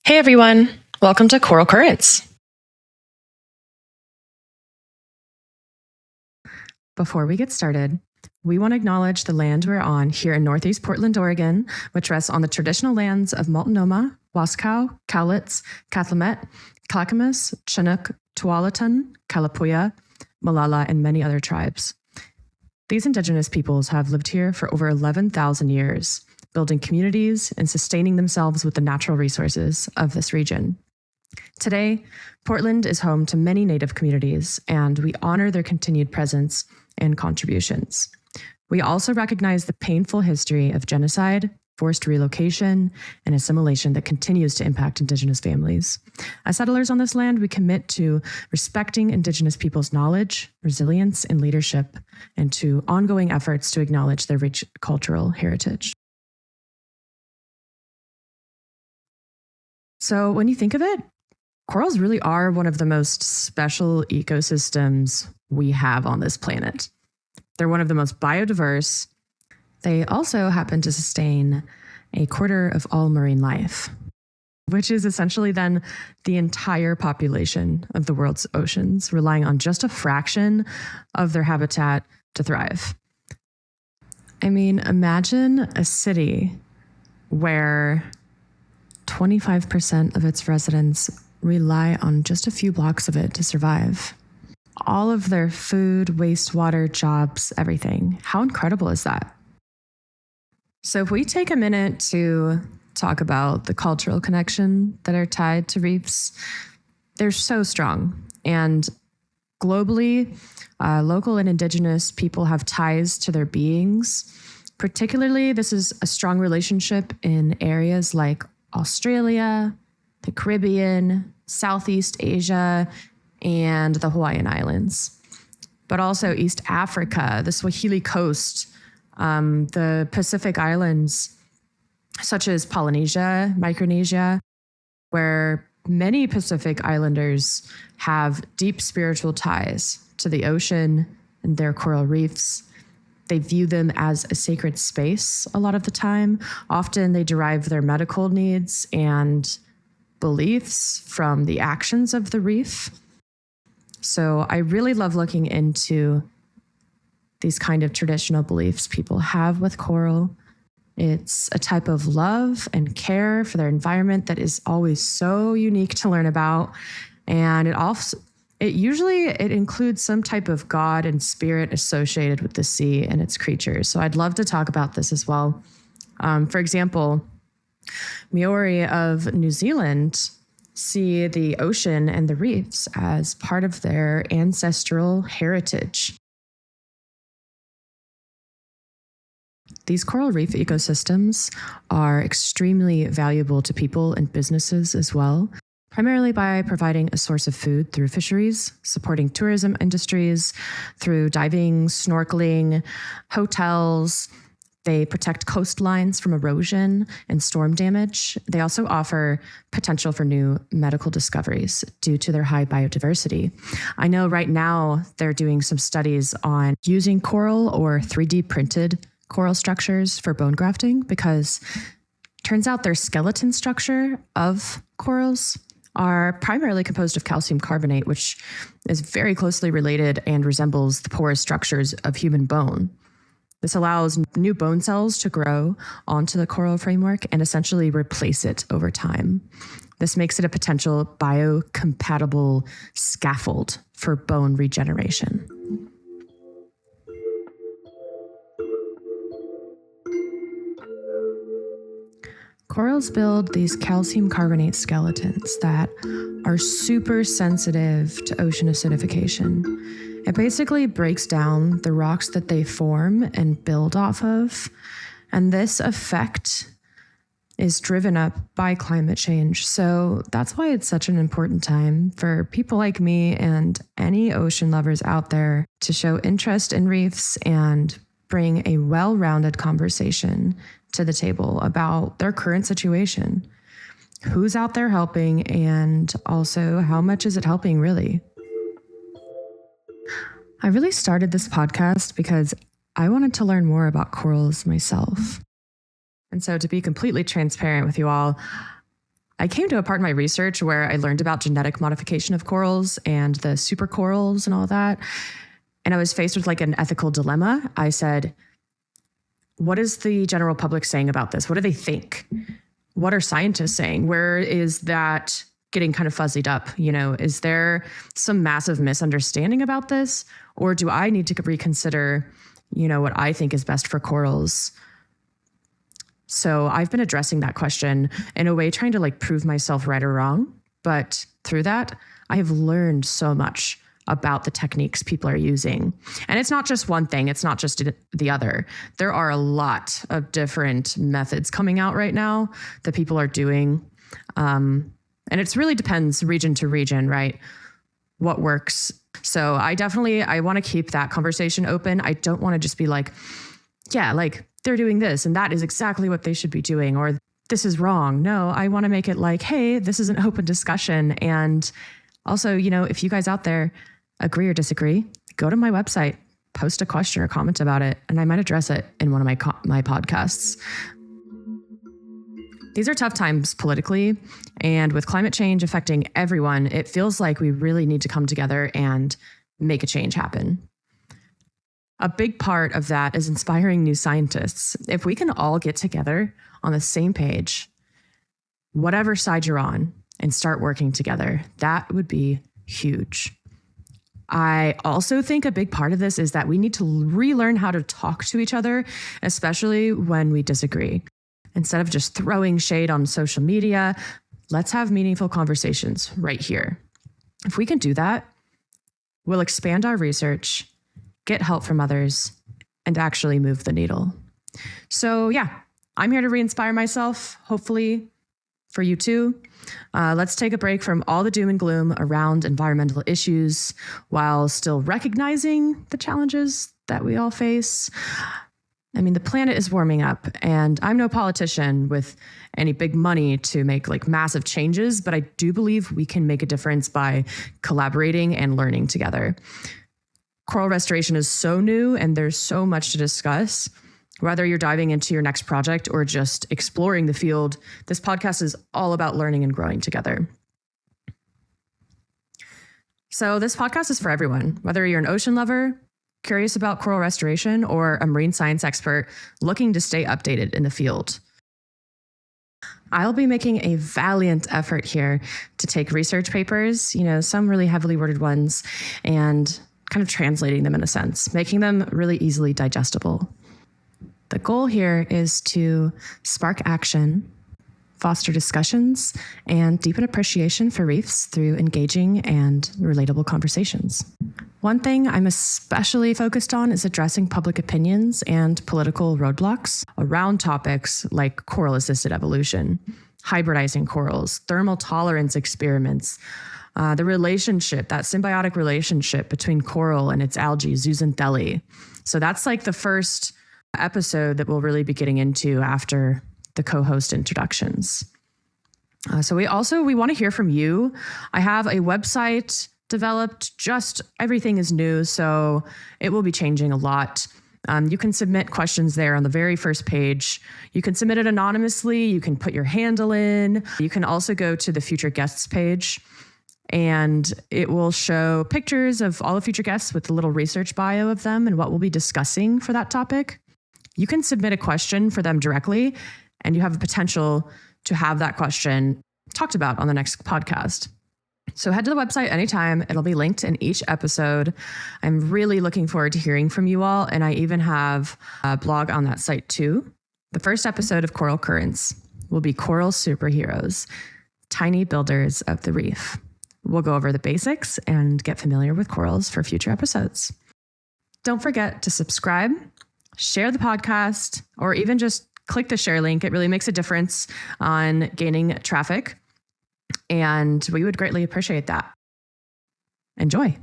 Hey everyone, welcome to Coral Currents. Before we get started, we want to acknowledge the land we're on here in Northeast Portland, Oregon, which rests on the traditional lands of Multnomah, Wascow, Cowlitz, Cathlamet, Clackamas, Chinook, Tualatin, Kalapuya, Malala, and many other tribes. These indigenous peoples have lived here for over 11,000 years, building communities and sustaining themselves with the natural resources of this region. Today, Portland is home to many Native communities, and we honor their continued presence and contributions. We also recognize the painful history of genocide, forced relocation, and assimilation that continues to impact Indigenous families. As settlers on this land, we commit to respecting Indigenous people's knowledge, resilience, and leadership, and to ongoing efforts to acknowledge their rich cultural heritage. So when you think of it, corals really are one of the most special ecosystems we have on this planet. They're one of the most biodiverse. They also happen to sustain a quarter of all marine life, which is essentially then the entire population of the world's oceans, relying on just a fraction of their habitat to thrive. I mean, imagine a city where 25% of its residents rely on just a few blocks of it to survive. All of their food, wastewater, jobs, everything. How incredible is that? So if we take a minute to talk about the cultural connection that are tied to reefs, they're so strong. And globally, local and indigenous people have ties to their beings. Particularly, this is a strong relationship in areas like Australia, the Caribbean, Southeast Asia, and the Hawaiian Islands, but also East Africa, the Swahili coast, the Pacific Islands, such as Polynesia, Micronesia, where many Pacific Islanders have deep spiritual ties to the ocean and their coral reefs. They view them as a sacred space a lot of the time. Often they derive their medical needs and beliefs from the actions of the reef. So I really love looking into these kind of traditional beliefs people have with coral. It's a type of love and care for their environment that is always so unique to learn about. And it usually includes some type of god and spirit associated with the sea and its creatures. So I'd love to talk about this as well. For example, Maori of New Zealand see the ocean and the reefs as part of their ancestral heritage. These coral reef ecosystems are extremely valuable to people and businesses as well, primarily by providing a source of food through fisheries, supporting tourism industries, through diving, snorkeling, hotels. They protect coastlines from erosion and storm damage. They also offer potential for new medical discoveries due to their high biodiversity. I know right now they're doing some studies on using coral or 3D printed coral structures for bone grafting because turns out their skeleton structure of corals are primarily composed of calcium carbonate, which is very closely related and resembles the porous structures of human bone. This allows new bone cells to grow onto the coral framework and essentially replace it over time. This makes it a potential biocompatible scaffold for bone regeneration. Corals build these calcium carbonate skeletons that are super sensitive to ocean acidification. It basically breaks down the rocks that they form and build off of. And this effect is driven up by climate change. So that's why it's such an important time for people like me and any ocean lovers out there to show interest in reefs and bring a well-rounded conversation to the table about their current situation. Who's out there helping, and also how much is it helping really? I really started this podcast because I wanted to learn more about corals myself. And so to be completely transparent with you all, I came to a part in my research where I learned about genetic modification of corals and the super corals and all that. And I was faced with like an ethical dilemma. I said, what is the general public saying about this? What do they think? What are scientists saying? Where is that getting kind of fuzzied up? Is there some massive misunderstanding about this? Or do I need to reconsider, what I think is best for corals? So I've been addressing that question in a way, trying to like prove myself right or wrong. But through that, I have learned so much about the techniques people are using. And it's not just one thing. It's not just the other. There are a lot of different methods coming out right now that people are doing. And it really depends region to region, right? What works. So I want to keep that conversation open. I don't want to just be like, yeah, like they're doing this and that is exactly what they should be doing, or this is wrong. No, I want to make it like, hey, this is an open discussion. And also, if you guys out there agree or disagree, go to my website, post a question or comment about it, and I might address it in one of my podcasts. These are tough times politically, and with climate change affecting everyone, it feels like we really need to come together and make a change happen. A big part of that is inspiring new scientists. If we can all get together on the same page, whatever side you're on, and start working together, that would be huge. I also think a big part of this is that we need to relearn how to talk to each other, especially when we disagree. Instead of just throwing shade on social media, let's have meaningful conversations right here. If we can do that, we'll expand our research, get help from others, and actually move the needle. So yeah, I'm here to re-inspire myself, hopefully for you too. Let's take a break from all the doom and gloom around environmental issues while still recognizing the challenges that we all face. I mean, the planet is warming up, and I'm no politician with any big money to make like massive changes, but I do believe we can make a difference by collaborating and learning together. Coral restoration is so new, and there's so much to discuss. Whether you're diving into your next project or just exploring the field, this podcast is all about learning and growing together. So this podcast is for everyone, whether you're an ocean lover, curious about coral restoration, or a marine science expert looking to stay updated in the field. I'll be making a valiant effort here to take research papers, some really heavily worded ones, and kind of translating them in a sense, making them really easily digestible. The goal here is to spark action, foster discussions, and deepen appreciation for reefs through engaging and relatable conversations. One thing I'm especially focused on is addressing public opinions and political roadblocks around topics like coral-assisted evolution, hybridizing corals, thermal tolerance experiments, the relationship, that symbiotic relationship between coral and its algae, zooxanthellae. So that's like the first episode that we'll really be getting into after the co-host introductions. So we want to hear from you. I have a website developed, just everything is new, so it will be changing a lot. You can submit questions there on the very first page. You can submit it anonymously. You can put your handle in. You can also go to the future guests page, and it will show pictures of all the future guests with a little research bio of them and what we'll be discussing for that topic. You can submit a question for them directly, and you have a potential to have that question talked about on the next podcast. So head to the website anytime. It'll be linked in each episode. I'm really looking forward to hearing from you all, and I even have a blog on that site too. The first episode of Coral Currents will be Coral Superheroes, Tiny Builders of the Reef. We'll go over the basics and get familiar with corals for future episodes. Don't forget to subscribe, share the podcast, or even just click the share link. It really makes a difference on gaining traffic, and we would greatly appreciate that. Enjoy.